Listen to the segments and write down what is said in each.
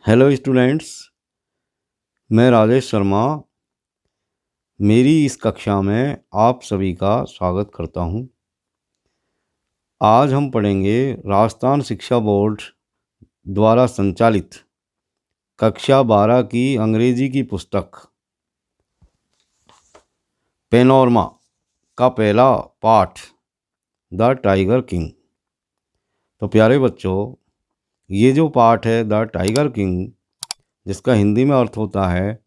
Hello students, मैं राजेश शर्मा मेरी इस कक्षा में आप सभी का स्वागत करता हूं। आज हम पढ़ेंगे राजस्थान शिक्षा बोर्ड द्वारा संचालित कक्षा 12 की अंग्रेजी की पुस्तक पेनोरमा का पहला पाठ द टाइगर किंग। तो प्यारे बच्चों, ये जो पाठ है द टाइगर किंग, जिसका हिंदी में अर्थ होता है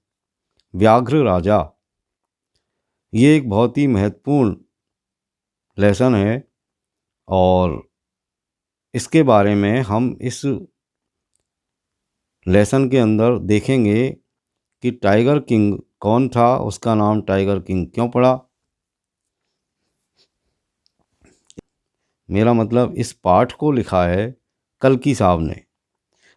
व्याघ्र राजा, ये एक बहुत ही महत्वपूर्ण लेसन है और इसके बारे में हम इस लेसन के अंदर देखेंगे कि टाइगर किंग कौन था, उसका नाम टाइगर किंग क्यों पड़ा। मेरा मतलब इस पाठ को लिखा है कल्कि साहब ने,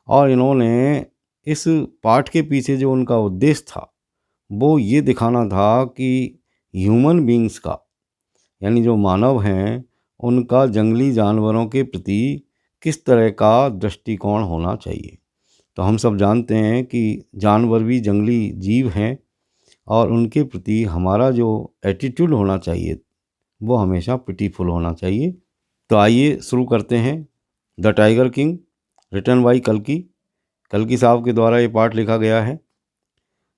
और इन्होंने इस पाठ के पीछे जो उनका उद्देश्य था वो ये दिखाना था कि ह्यूमन बीइंग्स का, यानी जो मानव हैं, उनका जंगली जानवरों के प्रति किस तरह का दृष्टिकोण होना चाहिए। तो हम सब जानते हैं कि जानवर भी जंगली जीव हैं और उनके प्रति हमारा जो एटीट्यूड होना चाहिए वो हमेशा पिटीफुल होना चाहिए। तो आइए शुरू करते हैं। The tiger king, written by कल्कि साहब के द्वारा ये पाठ लिखा गया है।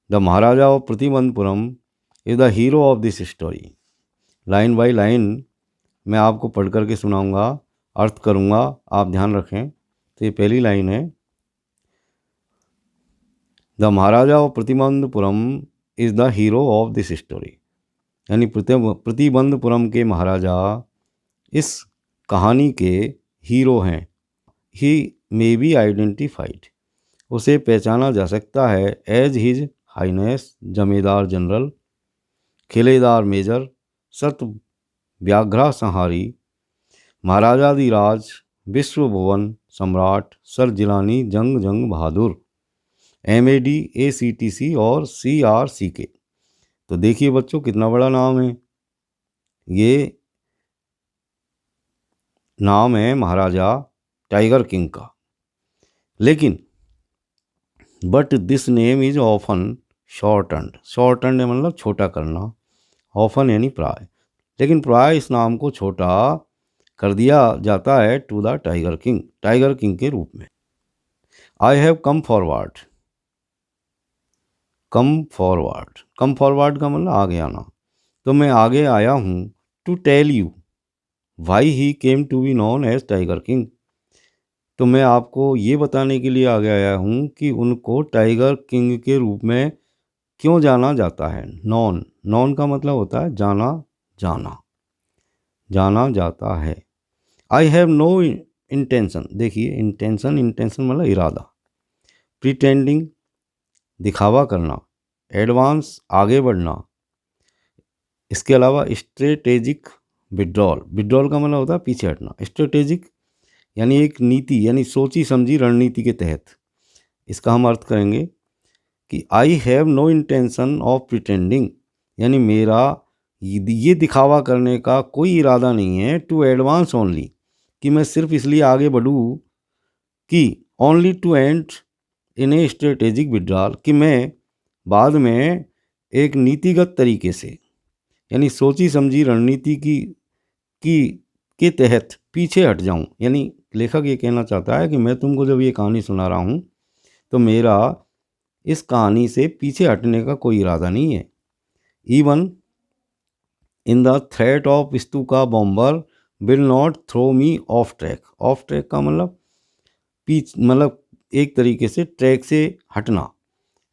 The Maharaja of Pratibandapuram is the hero of this story. Line by line मैं आपको पढ़ करके सुनाऊंगा, अर्थ करूंगा, आप ध्यान रखें। तो ये पहली लाइन है, the Maharaja of Pratibandapuram is the hero of this story. यानी प्रतिबंधपुरम के महाराजा इस कहानी के हीरो हैं। ही मे बी आइडेंटिफाइड, उसे पहचाना जा सकता है एज हिज हाइनेस जमींदार जनरल, खिलेदार मेजर, सत व्याघ्रा संहारी, महाराजाधिराज, विश्व भुवन सम्राट, सर जिलानी जंग बहादुर, MAD ACTC और CRCK। तो देखिए बच्चों, कितना बड़ा नाम है। ये नाम है महाराजा टाइगर किंग का। लेकिन but this name is often shortened. Shortened मतलब छोटा करना, ऑफन यानी प्राय, लेकिन प्राय इस नाम को छोटा कर दिया जाता है टू द टाइगर किंग के रूप में। आई हैव कम फॉरवर्ड का मतलब आगे आना। तो मैं आगे आया हूँ to tell you why he came to be known as tiger king. तो मैं आपको ये बताने के लिए आगे आया हूँ कि उनको टाइगर किंग के रूप में क्यों जाना जाता है। नॉन का मतलब होता है जाना जाता है। आई हैव नो इंटेंशन, देखिए इंटेंशन मतलब इरादा, प्रिटेंडिंग दिखावा करना, एडवांस आगे बढ़ना, इसके अलावा स्ट्रेटेजिक विड्रॉल का मतलब होता है पीछे हटना। स्ट्रेटेजिक यानी एक नीति, यानी सोची समझी रणनीति के तहत। इसका हम अर्थ करेंगे कि I have no intention of pretending, यानी मेरा ये दिखावा करने का कोई इरादा नहीं है। टू एडवांस ओनली, कि मैं सिर्फ इसलिए आगे बढ़ूँ कि only to end in a strategic withdrawal, कि मैं बाद में एक नीतिगत तरीके से, यानी सोची समझी रणनीति की के तहत पीछे हट जाऊं। यानी लेखक ये कहना चाहता है कि मैं तुमको जब ये कहानी सुना रहा हूँ तो मेरा इस कहानी से पीछे हटने का कोई इरादा नहीं है। Even in the threat of Stuka bomber will not throw me off track. Off track का मतलब मतलब एक तरीके से ट्रैक से हटना,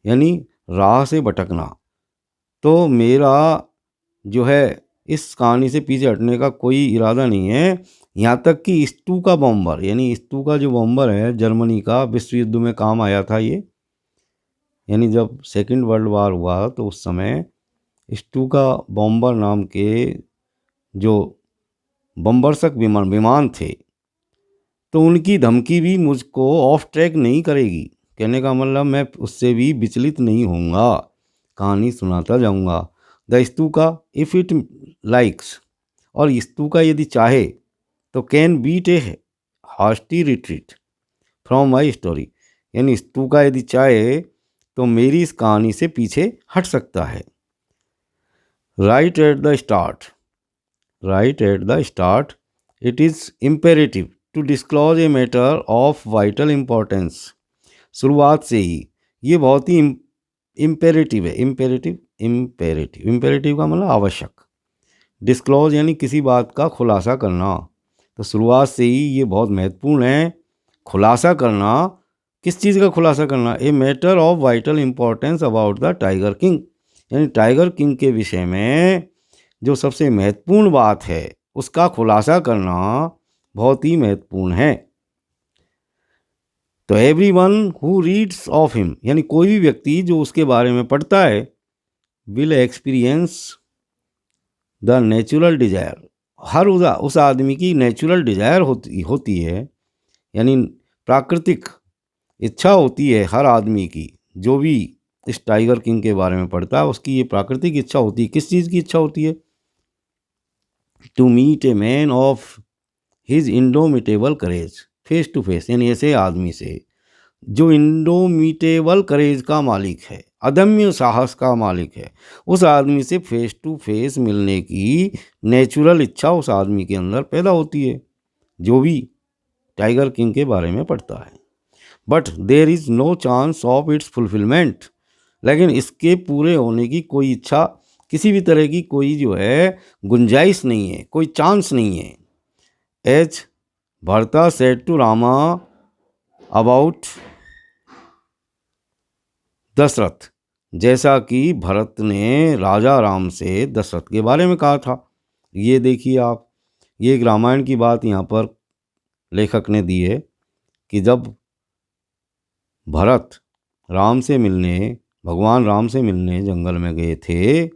यानी राह से भटकना। तो मेरा जो है इस कहानी से पीछे हटने का कोई इरादा नहीं है। यहाँ तक कि स्तूका बॉम्बर, यानी स्तूका जो बॉम्बर है जर्मनी का, विश्व युद्ध में काम आया था ये। यानी जब सेकंड वर्ल्ड वार हुआ तो उस समय स्टूका बॉम्बर नाम के जो बम्बरसक विमान थे, तो उनकी धमकी भी मुझको ऑफ ट्रैक नहीं करेगी। कहने का मतलब मैं उससे भी विचलित नहीं होऊंगा, कहानी सुनाता जाऊंगा। The Stuka if it likes, और स्तूका यदि चाहे तो can beat a hasty retreat from my story, यानी टूका यदि चाहे तो मेरी इस कहानी से पीछे हट सकता है। Right at the start, right at the start it is imperative to disclose a matter of vital importance. शुरुआत से ही ये बहुत ही इम्पेरेटिव है। इम्पेरेटिव इम्पेरेटिव इम्पेरेटिव का मतलब आवश्यक, डिस्क्लोज यानी किसी बात का खुलासा करना। तो शुरुआत से ही ये बहुत महत्वपूर्ण है खुलासा करना। किस चीज़ का खुलासा करना? ए matter of vital importance about the tiger king, यानी टाइगर किंग के विषय में जो सबसे महत्वपूर्ण बात है उसका खुलासा करना बहुत ही महत्वपूर्ण है। तो everyone who reads of him, यानी कोई भी व्यक्ति जो उसके बारे में पढ़ता है, will experience the natural desire, हर उस आदमी की नेचुरल डिजायर होती है, यानी प्राकृतिक इच्छा होती है हर आदमी की। जो भी इस टाइगर किंग के बारे में पढ़ता है उसकी ये प्राकृतिक इच्छा होती है। किस चीज़ की इच्छा होती है? To meet a man of his indomitable courage face to face, यानी ऐसे आदमी से जो इंडोमिटेबल करेज का मालिक है, अदम्य साहस का मालिक है, उस आदमी से फेस टू फेस मिलने की नेचुरल इच्छा उस आदमी के अंदर पैदा होती है जो भी टाइगर किंग के बारे में पढ़ता है। But there is no chance of its fulfilment, लेकिन इसके पूरे होने की कोई इच्छा, किसी भी तरह की कोई जो है गुंजाइश नहीं है, कोई चांस नहीं है। As Bharata said to Rama about Dasharatha, जैसा कि भरत ने राजा राम से दशरथ के बारे में कहा था। ये देखिए आप, ये एक रामायण की बात यहाँ पर लेखक ने दी है कि जब भरत राम से मिलने, भगवान राम से मिलने जंगल में गए थे,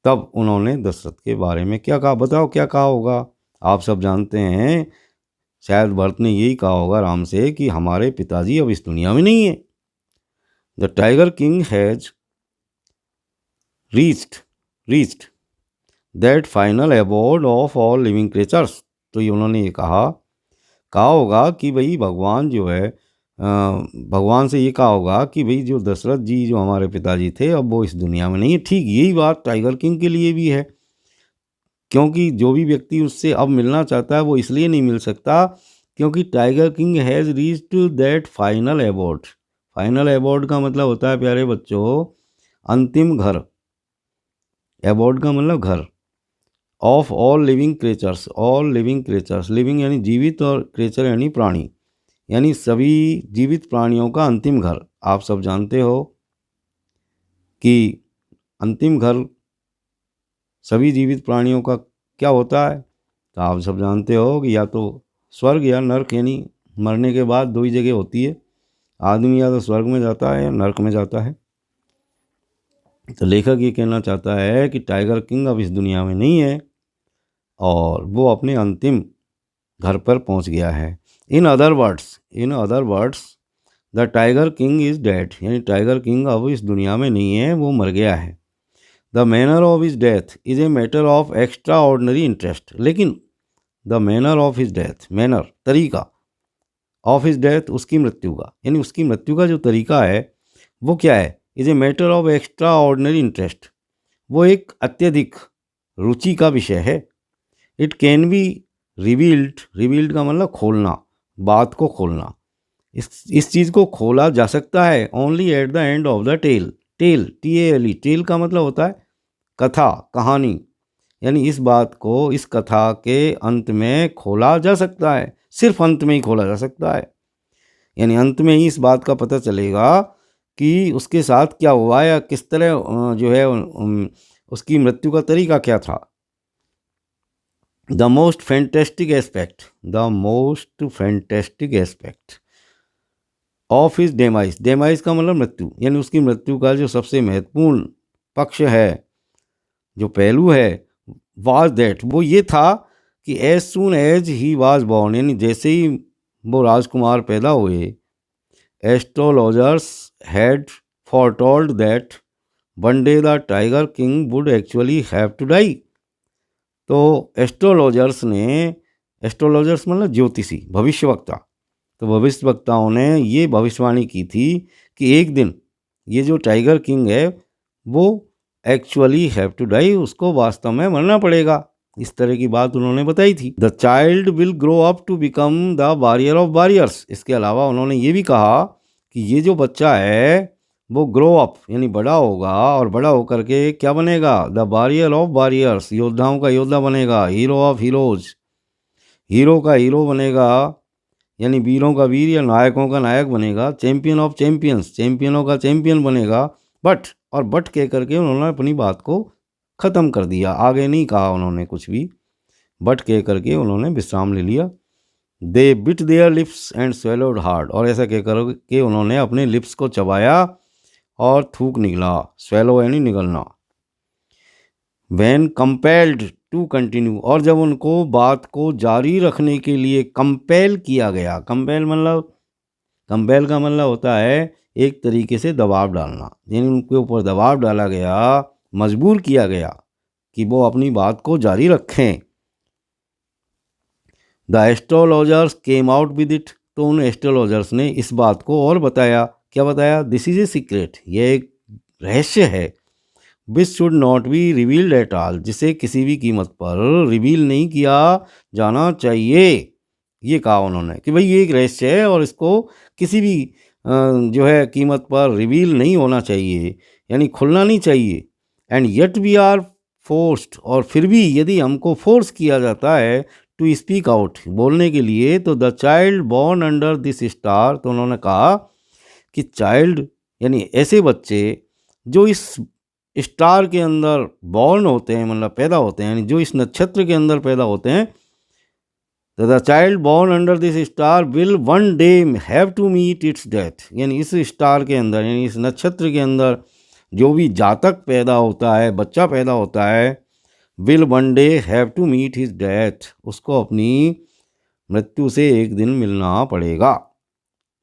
तब उन्होंने दशरथ के बारे में क्या कहा? बताओ क्या कहा होगा? आप सब जानते हैं, शायद भरत ने यही कहा होगा राम से कि हमारे पिताजी अब इस दुनिया में नहीं है। The tiger king has reached that final abode of all living creatures. तो ये उन्होंने ये कहा होगा कि भाई भगवान जो है, भगवान से ये कहा होगा कि भाई जो दशरथ जी जो हमारे पिताजी थे अब वो इस दुनिया में नहीं है। ठीक यही बात टाइगर किंग के लिए भी है, क्योंकि जो भी व्यक्ति उससे अब मिलना चाहता है वो इसलिए नहीं मिल सकता क्योंकि tiger king has reached that final abode. Final abode का मतलब होता है प्यारे बच्चों अंतिम घर, अबोर्ड का मतलब घर, of all living creatures, all living creatures, living यानी जीवित और क्रिएचर यानी प्राणी, यानी सभी जीवित प्राणियों का अंतिम घर। आप सब जानते हो कि अंतिम घर सभी जीवित प्राणियों का क्या होता है? तो आप सब जानते हो कि या तो स्वर्ग या नर्क, यानी मरने के बाद दो ही जगह होती है, आदमी या तो स्वर्ग में जाता है या नर्क में जाता है। तो लेखक ये कहना चाहता है कि टाइगर किंग अब इस दुनिया में नहीं है और वो अपने अंतिम घर पर पहुंच गया है। In other words the tiger king is dead, यानी टाइगर किंग अब इस दुनिया में नहीं है, वो मर गया है। The manner of his death is a matter of extraordinary interest, लेकिन the manner of his death, manner तरीका, ऑफ हिज डेथ उसकी मृत्यु का, यानी उसकी मृत्यु का जो तरीका है वो क्या है? Is a matter of extraordinary interest, वो एक अत्यधिक रुचि का विषय है। इट कैन बी रिवील्ड का मतलब खोलना, बात को खोलना, इस चीज़ को खोला जा सकता है only at the end of the tale. Tale का मतलब होता है कथा, कहानी, यानी इस बात को इस कथा के अंत में खोला जा सकता है, सिर्फ अंत में ही खोला जा सकता है, यानी अंत में ही इस बात का पता चलेगा कि उसके साथ क्या हुआ या किस तरह जो है उसकी मृत्यु का तरीका क्या था। The most fantastic aspect of his demise का मतलब मृत्यु, यानी उसकी मृत्यु का जो सबसे महत्वपूर्ण पक्ष है, जो पहलू है, वाज दैट, वो ये था कि as soon as he was born, यानी जैसे ही वो राजकुमार पैदा हुए, astrologers had foretold that one day the tiger king would actually have to die. तो एस्ट्रोलॉजर्स मतलब ज्योतिषी, भविष्यवक्ता, तो भविष्यवक्ताओं ने ये भविष्यवाणी की थी कि एक दिन ये जो टाइगर किंग है वो एक्चुअली हैव टू डाई, उसको वास्तव में मरना पड़ेगा। इस तरह की बात उन्होंने बताई थी। The child will grow up to become the warrior of warriors. इसके अलावा उन्होंने ये भी कहा कि ये जो बच्चा है वो ग्रो अप यानी बड़ा होगा, और बड़ा होकर के क्या बनेगा? द वॉरियर ऑफ वॉरियर्स, योद्धाओं का योद्धा बनेगा। हीरो ऑफ हीरोज, हीरो का हीरो बनेगा, यानी वीरों का वीर या नायकों का नायक बनेगा। चैंपियन ऑफ चैंपियंस, चैंपियनों का चैंपियन बनेगा। बट, और बट कह करके उन्होंने अपनी बात को ख़त्म कर दिया, आगे नहीं कहा उन्होंने कुछ भी, बट कह करके उन्होंने विश्राम ले लिया। They bit their lips and swallowed hard, और ऐसा कह करके उन्होंने अपने लिप्स को चबाया और थूक निकला। स्वेलो यानी निगलना। वैन कंपेल्ड टू कंटिन्यू, और जब उनको बात को जारी रखने के लिए कंपेल किया गया। कंपेल का मतलब होता है एक तरीके से दबाव डालना, यानी उनके ऊपर दबाव डाला गया, मजबूर किया गया कि वो अपनी बात को जारी रखें। The astrologers came out with it, तो उन एस्ट्रोलॉजर्स ने इस बात को और बताया। क्या बताया? दिस इज ए सीक्रेट, यह एक रहस्य है। Which should not be revealed at all, जिसे किसी भी कीमत पर रिवील नहीं किया जाना चाहिए। ये कहा उन्होंने कि भाई ये एक रहस्य है और इसको किसी भी जो है कीमत पर रिवील नहीं होना चाहिए, यानी खुलना नहीं चाहिए। And yet we are forced, और फिर भी यदि हमको फोर्स किया जाता है टू स्पीक आउट, बोलने के लिए, तो the child born under this star, तो उन्होंने कहा कि चाइल्ड यानी ऐसे बच्चे जो इस स्टार के अंदर बॉर्न होते हैं, मतलब पैदा होते हैं, यानी जो इस नक्षत्र के अंदर पैदा होते हैं, तो the child born under this star will one day have to meet its death, यानी इस स्टार के अंदर, यानी इस नक्षत्र के अंदर जो भी जातक पैदा होता है, बच्चा पैदा होता है, will one day have to meet his death, उसको अपनी मृत्यु से एक दिन मिलना पड़ेगा।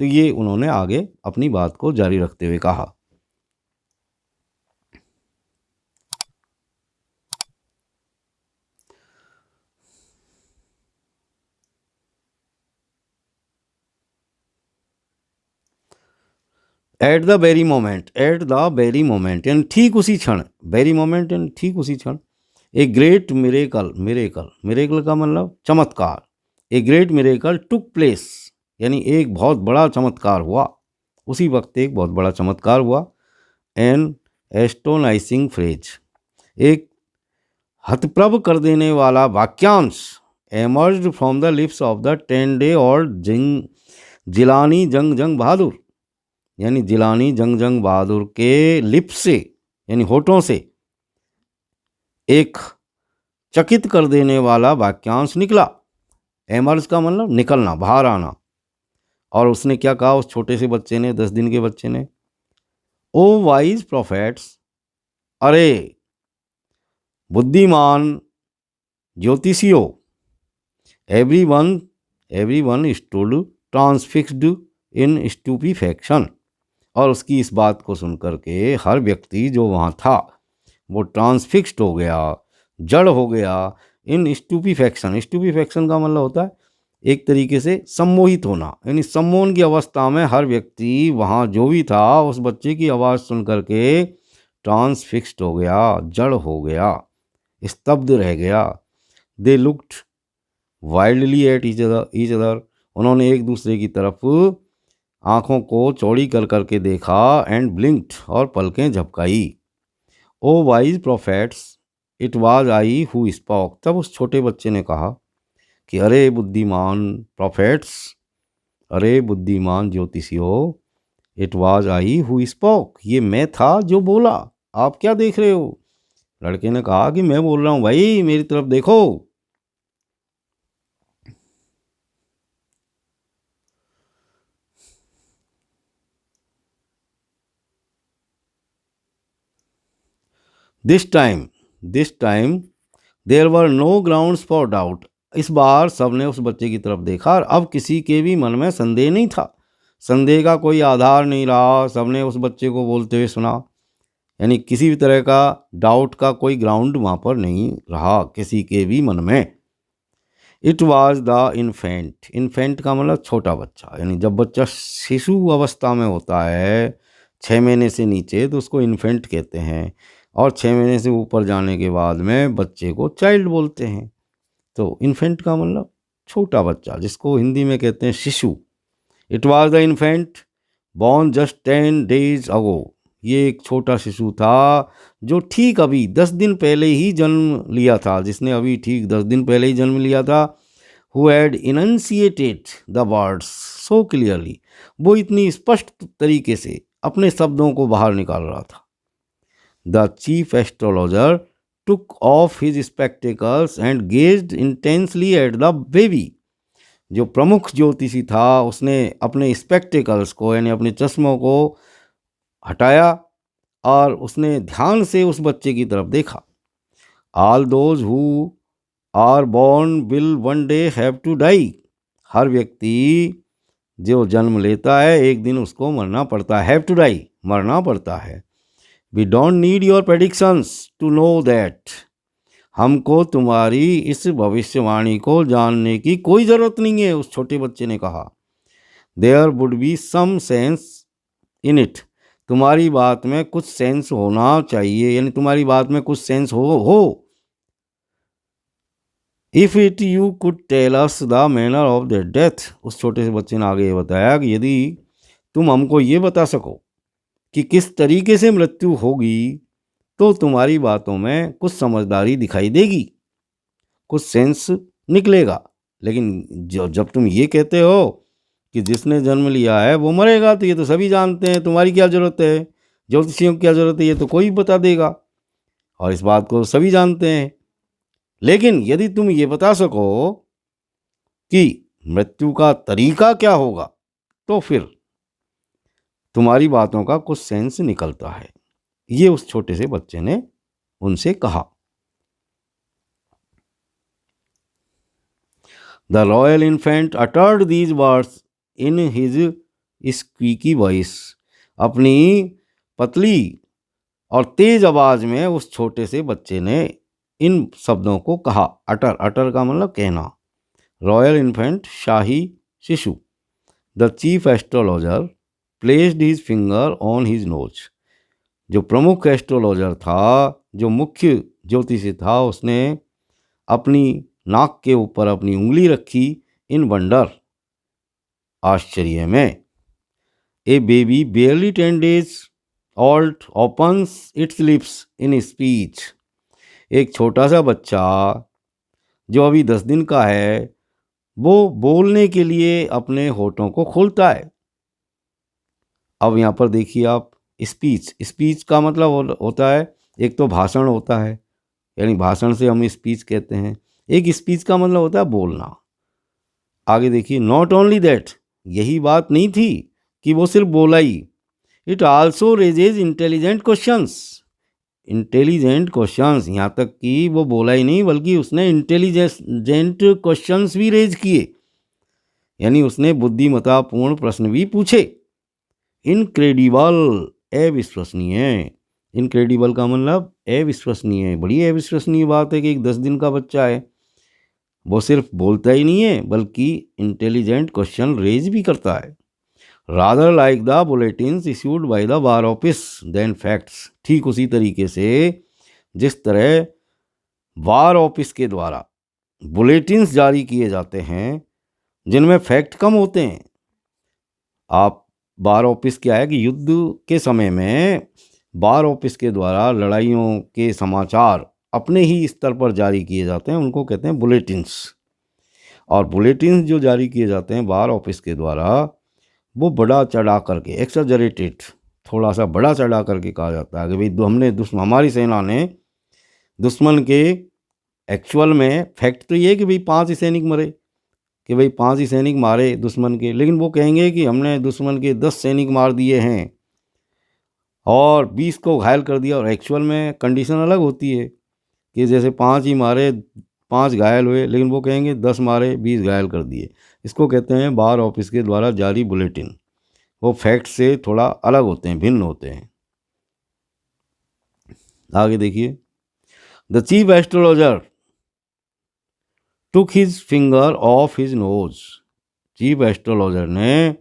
तो ये उन्होंने आगे अपनी बात को जारी रखते हुए कहा। एट द वेरी मोमेंट यानी ठीक उसी क्षण, वेरी मोमेंट यानी ठीक उसी क्षण, ए ग्रेट मिरेकल का मतलब चमत्कार। A great miracle took place, यानी एक बहुत बड़ा चमत्कार हुआ, उसी वक्त एक बहुत बड़ा चमत्कार हुआ। एन एस्टोनाइसिंग फ्रेज, एक हतप्रभ कर देने वाला वाक्यांश, emerged from the lips of the 10 day old Jilani जंग बहादुर, यानी जिलानी जंग बहादुर के लिप से, यानी होठों से एक चकित कर देने वाला वाक्यांश निकला। एमर्ज का मतलब निकलना, बाहर आना। और उसने क्या कहा उस छोटे से बच्चे ने, 10 दिन के बच्चे ने? ओ वाइज प्रोफेट्स, अरे बुद्धिमान ज्योतिषियों, एवरीवन स्टूड ट्रांसफिक्स्ड इन स्टूपीफैक्शन, और उसकी इस बात को सुनकर के हर व्यक्ति जो वहाँ था वो ट्रांसफिक्स्ड हो गया, जड़ हो गया। इन स्टूपीफैक्शन का मतलब होता है एक तरीके से सम्मोहित होना, यानी सम्मोहन की अवस्था में हर व्यक्ति वहाँ जो भी था उस बच्चे की आवाज़ सुन करके ट्रांसफिक्स्ड हो गया, जड़ हो गया, स्तब्ध रह गया। They looked wildly at each other, उन्होंने एक दूसरे की तरफ आँखों को चौड़ी कर करके देखा। एंड ब्लिंक्ड, और पलकें झपकाई। O wise prophets, it was I who spoke, तब उस छोटे बच्चे ने कहा कि अरे बुद्धिमान प्रोफेट्स, अरे बुद्धिमान ज्योतिषियों, it was I who spoke, ये मैं था जो बोला, आप क्या देख रहे हो? लड़के ने कहा कि मैं बोल रहा हूँ भाई, मेरी तरफ देखो। This time there were no grounds for doubt, इस बार सबने उस बच्चे की तरफ देखा और अब किसी के भी मन में संदेह नहीं था, संदेह का कोई आधार नहीं रहा। सबने उस बच्चे को बोलते हुए सुना, यानी किसी भी तरह का डाउट का कोई ग्राउंड वहाँ पर नहीं रहा किसी के भी मन में। It was the infant. Infant का मतलब छोटा बच्चा, यानी जब बच्चा शिशु अवस्था में होता है 6 महीने से नीचे तो उसको इन्फेंट कहते हैं, और 6 महीने से ऊपर जाने के बाद में बच्चे को चाइल्ड बोलते हैं। तो इन्फेंट का मतलब छोटा बच्चा, जिसको हिंदी में कहते हैं शिशु। It was the infant born just 10 days अगो। ये एक छोटा शिशु था जो ठीक अभी 10 दिन पहले ही जन्म लिया था, जिसने अभी ठीक 10 दिन पहले ही जन्म लिया था। who had enunciated the words so clearly। वो इतनी स्पष्ट तरीके से अपने शब्दों को बाहर निकाल रहा था। The chief astrologer took off his spectacles and gazed intensely at the baby। जो प्रमुख ज्योतिषी था उसने अपने स्पेक्टिकल्स को यानी अपने चश्मों को हटाया और उसने ध्यान से उस बच्चे की तरफ देखा। All those who are born will one day have to die। हर व्यक्ति जो जन्म लेता है एक दिन उसको मरना पड़ता है। हैव टू डाई, मरना पड़ता है। We don't need your predictions to know that. हमको तुम्हारी इस भविष्यवाणी को जानने की कोई ज़रूरत नहीं है, उस छोटे बच्चे ने कहा। There would be some sense in it. तुम्हारी बात में कुछ सेंस होना चाहिए, यानी तुम्हारी बात में कुछ सेंस हो। If it you could tell us the manner of the death. उस छोटे से बच्चे ने आगे ये बताया कि यदि तुम हमको ये बता सको कि किस तरीके से मृत्यु होगी तो तुम्हारी बातों में कुछ समझदारी दिखाई देगी, कुछ सेंस निकलेगा। लेकिन जब तुम ये कहते हो कि जिसने जन्म लिया है वो मरेगा, तो ये तो सभी जानते हैं, तुम्हारी क्या ज़रूरत है, ज्योतिषियों की क्या ज़रूरत है, ये तो कोई बता देगा और इस बात को सभी जानते हैं। लेकिन यदि तुम ये बता सको कि मृत्यु का तरीका क्या होगा तो फिर तुम्हारी बातों का कुछ सेंस निकलता है। ये उस छोटे से बच्चे ने उनसे कहा। The royal infant uttered these words in his squeaky voice. अपनी पतली और तेज आवाज में उस छोटे से बच्चे ने इन शब्दों को कहा। अटर, अटर का मतलब कहना। रॉयल इन्फेंट, शाही शिशु। The chief astrologer placed his finger on his nose. जो प्रमुख एस्ट्रोलॉजर था, जो मुख्य ज्योतिषी था, उसने अपनी नाक के ऊपर अपनी उंगली रखी। इन वंडर, आश्चर्य में। ए baby बेयरली 10 days old opens its lips in speech। एक छोटा सा बच्चा जो अभी 10 दिन का है वो बोलने के लिए अपने होठों को खोलता है। अब यहाँ पर देखिए आप, स्पीच। स्पीच का मतलब होता है, एक तो भाषण होता है, यानी भाषण से हम स्पीच कहते हैं। एक स्पीच का मतलब होता है बोलना। आगे देखिए, नॉट ओनली दैट, यही बात नहीं थी कि वो सिर्फ बोला ही। It also raises intelligent questions. Intelligent questions, यहाँ तक कि वो बोला ही नहीं बल्कि उसने इंटेलिजेंट क्वेश्चंस भी रेज किए, यानी उसने बुद्धिमत्तापूर्ण प्रश्न भी पूछे। इनक्रेडिबल, अविश्वसनीय। इनक्रेडिबल का मतलब अविश्वसनीय। बड़ी अविश्वसनीय बात है कि एक 10 दिन का बच्चा है, वो सिर्फ बोलता ही नहीं है बल्कि इंटेलिजेंट क्वेश्चन रेज भी करता है। Rather like the bulletins issued by the war office than facts. ठीक उसी तरीके से जिस तरह वार ऑफिस के द्वारा बुलेटिन्स जारी किए जाते हैं जिनमें फैक्ट कम होते हैं। आप, वार ऑफिस क्या है कि युद्ध के समय में वार ऑफिस के द्वारा लड़ाइयों के समाचार अपने ही स्तर पर जारी किए जाते हैं, उनको कहते हैं बुलेटिन्स। और बुलेटिन्स जो जारी किए जाते हैं वार ऑफिस के द्वारा, वो बड़ा चढ़ा करके, एक्सजरेटेड, थोड़ा सा बड़ा चढ़ा करके कहा जाता है कि भाई हमने हमारी सेना ने दुश्मन के, एक्चुअल में फैक्ट तो ये है कि भाई 5 ही सैनिक मरे, कि भाई 5 ही सैनिक मारे दुश्मन के, लेकिन वो कहेंगे कि हमने दुश्मन के 10 सैनिक मार दिए हैं और 20 को घायल कर दिया। और एक्चुअल में कंडीशन अलग होती है कि जैसे 5 ही मारे, 5 घायल हुए, लेकिन वो कहेंगे 10 मारे 20 घायल कर दिए। इसको कहते हैं वार ऑफिस के द्वारा जारी बुलेटिन। वो फैक्ट से थोड़ा अलग होते हैं, भिन्न होते हैं। आगे देखिए, the chief astrologer took his finger of his nose. Chief astrologer ने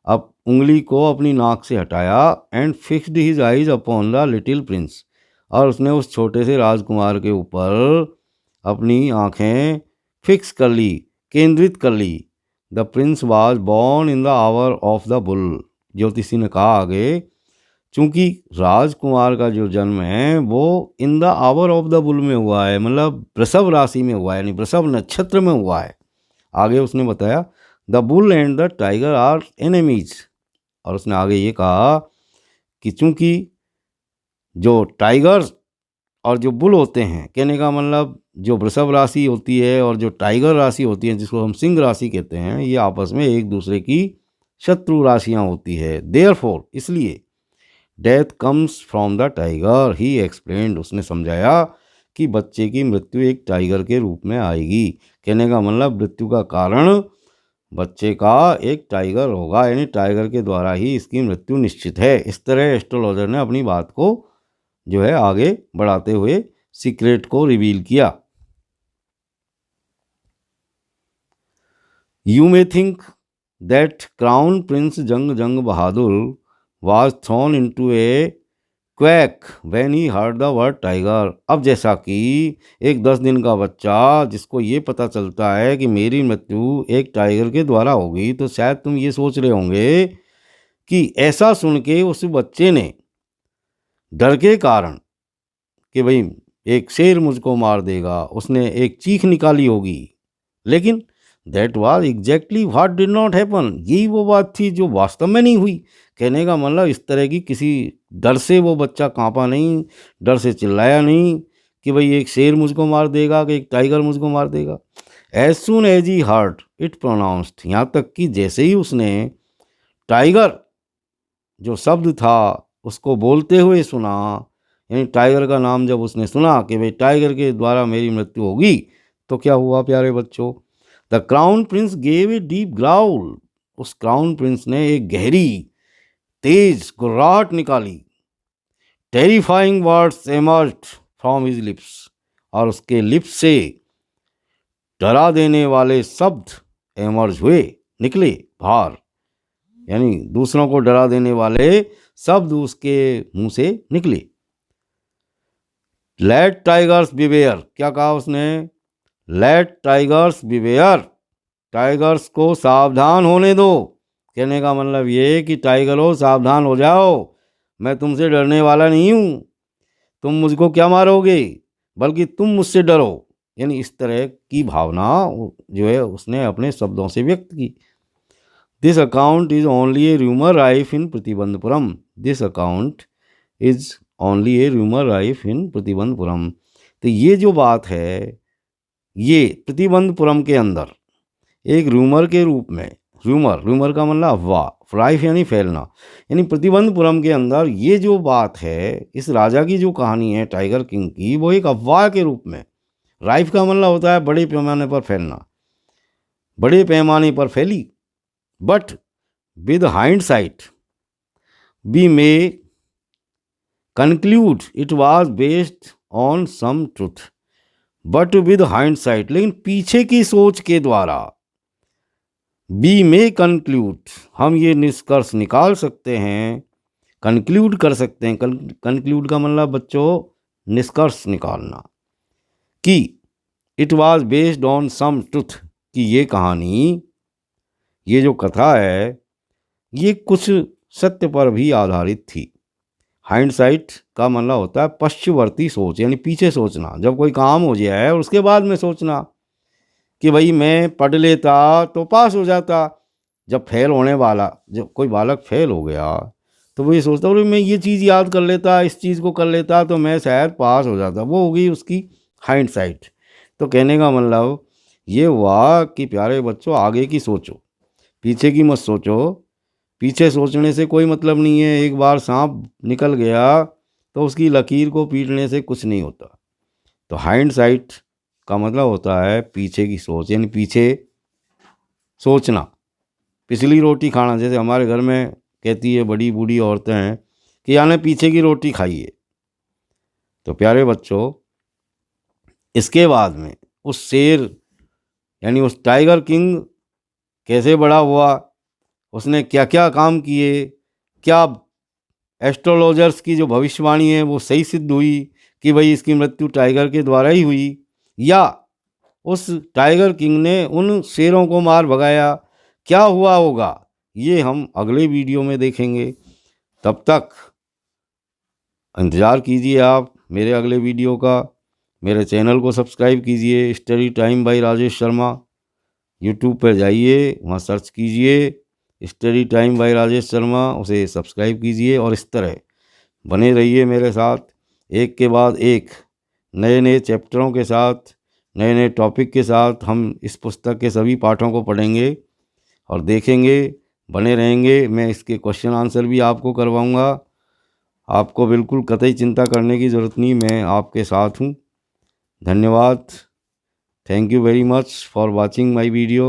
अब उंगली को अपनी नाक से हटाया and fixed his eyes upon the little Prince, और उसने उस छोटे से राजकुमार के ऊपर अपनी आंखें फिक्स कर ली, केंद्रित कर ली। The prince was born in the hour of the bull. ज्योतिषी ने कहा आगे, चूंकि राजकुमार का जो जन्म है वो इन the hour of the bull में हुआ है, मतलब वृषभ राशि में हुआ है, यानी वृषभ नक्षत्र में हुआ है। आगे उसने बताया the bull and the tiger are enemies, और उसने आगे ये कहा कि चूंकि जो टाइगर और जो बुल होते हैं, कहने का मतलब जो वृषभ राशि होती है और जो टाइगर राशि होती है जिसको हम सिंह राशि कहते हैं, ये आपस में एक दूसरे की शत्रु राशियां होती है। देयरफॉर, इसलिए death comes from the tiger, he explained, उसने समझाया कि बच्चे की मृत्यु एक टाइगर के रूप में आएगी। कहने का मतलब मृत्यु का कारण बच्चे का एक टाइगर होगा, यानी टाइगर के द्वारा ही इसकी मृत्यु निश्चित है। इस तरह एस्ट्रोलॉजर ने अपनी बात को जो है आगे बढ़ाते हुए सीक्रेट को रिवील किया। You may think that crown Prince जंग जंग बहादुर was thrown into a quack when he heard the word tiger। अब जैसा कि एक 10 दिन का बच्चा जिसको ये पता चलता है कि मेरी मृत्यु एक टाइगर के द्वारा होगी, तो शायद तुम ये सोच रहे होंगे कि ऐसा सुन के उस बच्चे ने डर के कारण कि भाई एक शेर मुझको मार देगा, उसने एक चीख निकाली होगी। लेकिन that was exactly what did not happen, यही वो बात थी जो वास्तव में नहीं हुई। कहने का मतलब इस तरह की किसी डर से वो बच्चा कांपा नहीं, डर से चिल्लाया नहीं कि भाई एक शेर मुझको मार देगा, कि एक टाइगर मुझको मार देगा। As soon as he heard it pronounced, यहाँ तक कि जैसे ही उसने टाइगर जो शब्द था उसको बोलते हुए सुना, यानी टाइगर का नाम जब उसने सुना कि भाई टाइगर के द्वारा मेरी मृत्यु होगी, तो क्या हुआ प्यारे बच्चों, the crown Prince gave a deep growl, उस क्राउन प्रिंस ने एक गहरी तेज गुर्राहट निकाली। Terrifying words emerged from his lips, और उसके लिप्स से डरा देने वाले शब्द एमर्ज हुए, निकले बाहर, यानी दूसरों को डरा देने वाले शब्द उसके मुंह से निकले। लेट टाइगर्स बिवेयर, क्या कहा उसने, लेट टाइगर्स बिवेयर, टाइगर्स को सावधान होने दो। कहने का मतलब ये कि टाइगरों सावधान हो जाओ, मैं तुमसे डरने वाला नहीं हूँ, तुम मुझको क्या मारोगे, बल्कि तुम मुझसे डरो। यानी इस तरह की भावना जो है उसने अपने शब्दों से व्यक्त की। This account is only a rumour rife in Pratibandapuram, this account is only a rumour rife in Pratibandapuram. तो ये जो बात है ये प्रतिबंधपुरम के अंदर एक रूमर के रूप में, रूमर का मतलब अफवाह, राइफ यानी फैलना, यानी प्रतिबंधपुरम के अंदर ये जो बात है, इस राजा की जो कहानी है टाइगर किंग की, वो एक अफवाह के रूप में, राइफ का मतलब होता है बड़े पैमाने पर फैलना, बड़े पैमाने पर फैली। But with hindsight we may conclude it was based on some truth, but with hindsight, लेकिन पीछे की सोच के द्वारा, बी में कंक्लूड, हम ये निष्कर्ष निकाल सकते हैं, कंक्लूड कर सकते हैं। कंक्लूड का मतलब बच्चों निष्कर्ष निकालना, कि it was based on some truth, कि ये कहानी, ये जो कथा है ये कुछ सत्य पर भी आधारित थी। हाइंडसाइट का मतलब होता है पश्चिमवर्ती सोच, यानी पीछे सोचना, जब कोई काम हो जाए और उसके बाद में सोचना कि भाई मैं पढ़ लेता तो पास हो जाता। जब फेल होने वाला, जब कोई बालक फेल हो गया तो वो ये सोचता है मैं ये चीज़ याद कर लेता, इस चीज़ को कर लेता तो मैं शायद पास हो जाता, वो हो गई उसकी हाइंडसाइट। तो कहने का मतलब ये हुआ कि प्यारे बच्चों आगे की सोचो, पीछे की मत सोचो। पीछे सोचने से कोई मतलब नहीं है, एक बार सांप निकल गया तो उसकी लकीर को पीटने से कुछ नहीं होता। तो हाइंडसाइट का मतलब होता है पीछे की सोच, यानी पीछे सोचना, पिछली रोटी खाना। जैसे हमारे घर में कहती है बड़ी बूढ़ी औरतें हैं कि यानी पीछे की रोटी खाइए। तो प्यारे बच्चों इसके बाद में उस शेर यानी उस टाइगर किंग कैसे बड़ा हुआ, उसने क्या क्या काम किए, क्या एस्ट्रोलॉजर्स की जो भविष्यवाणी है वो सही सिद्ध हुई कि भाई इसकी मृत्यु टाइगर के द्वारा ही हुई, या उस टाइगर किंग ने उन शेरों को मार भगाया, क्या हुआ होगा, ये हम अगले वीडियो में देखेंगे। तब तक इंतज़ार कीजिए आप मेरे अगले वीडियो का। मेरे चैनल को सब्सक्राइब कीजिए, study time by Rajesh Sharma. YouTube पर जाइए, वहाँ सर्च कीजिए study time by Rajesh Sharma, उसे सब्सक्राइब कीजिए और इस तरह बने रहिए मेरे साथ, एक के बाद एक नए नए चैप्टरों के साथ, नए नए टॉपिक के साथ हम इस पुस्तक के सभी पाठों को पढ़ेंगे और देखेंगे, बने रहेंगे। मैं इसके क्वेश्चन आंसर भी आपको करवाऊंगा। आपको बिल्कुल कतई चिंता करने की ज़रूरत नहीं, मैं आपके साथ हूँ। धन्यवाद। Thank you very much for watching my video.